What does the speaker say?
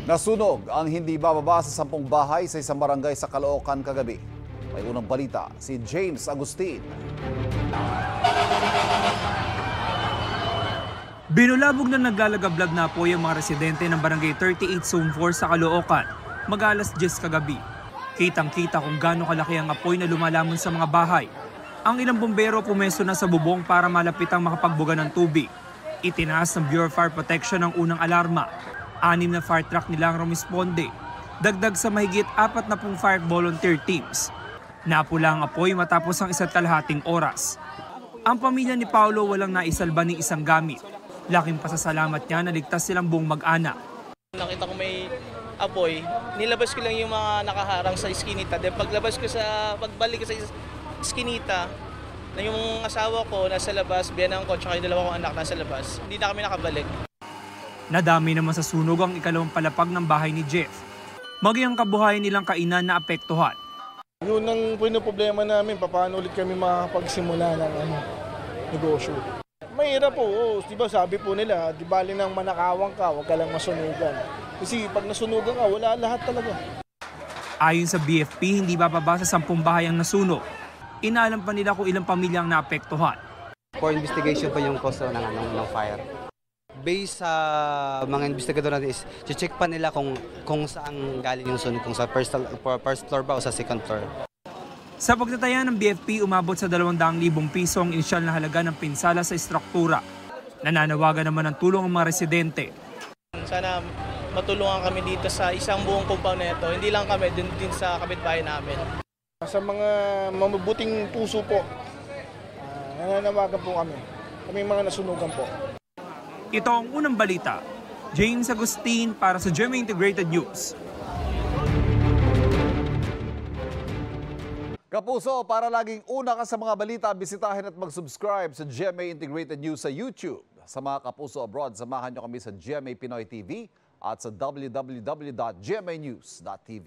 Nasunog ang hindi bababa sa 10 bahay sa isang barangay sa Caloocan kagabi. May unang balita si James Agustin. Binulabog na naglalagablag na po yung mga residente ng Barangay 38 Zone 4 sa Caloocan, mag-alas 10 kagabi. Kitang-kita kung gaano kalaki ang apoy na lumalamon sa mga bahay. Ang ilang bumbero pumesto na sa bubong para malapit ang makapagbuga ng tubig. Itinaas ng Bureau of Fire Protection ang unang alarma. 6 na fire truck nilang rumisponde. Dagdag sa mahigit 40 fire volunteer teams. Napula ang apoy matapos ang 1.5 oras. Ang pamilya ni Paulo walang naisalba ni isang gamit. Laking pasasalamat niya na ligtas silang buong mag-anak. Nakita ko may apoy, nilabas ko lang yung mga nakaharang sa iskinita. Then pagbalik ko sa iskinita, na yung asawa ko nasa labas, biyanang ko, tsaka yung 2 kong anak nasa labas. Hindi na kami nakabalik. Nadami naman sa sunog ang ikalawang palapag ng bahay ni Jeff. Maging ang kabuhayan nilang kainan na apektuhan. Yun ang problema namin, paano ulit kami makapagsimula ng negosyo. Mahirap po, di ba sabi po nila, di bali nang manakawang ka, huwag ka lang masunugan. Kasi pag nasunugan ka, wala lahat talaga. Ayon sa BFP, hindi bababa sa 10 bahay ang nasunog. Inaalam pa nila kung ilang pamilya ang naapektuhan. For investigation pa yung cause ng fire. Based sa mga investigador natin is, check pa nila kung saan galing yung sunog, kung sa first floor ba o sa second floor. Sa pagtataya ng BFP, umabot sa 200,000 piso ang inisyal na halaga ng pinsala sa estruktura. Nananawagan naman ng tulong ang mga residente. Sana matulungan kami dito sa isang buong compound na ito. Hindi lang kami, din sa kapitbahay namin. Sa mga mabubuting puso po, nananawagan po kami. Kami mga nasunugan po. Ito ang unang balita. James Agustin para sa GMA Integrated News. Kapuso, para laging una ka sa mga balita, bisitahin at mag-subscribe sa GMA Integrated News sa YouTube. Sa mga kapuso abroad, samahan nyo kami sa GMA Pinoy TV at sa www.gmanews.tv.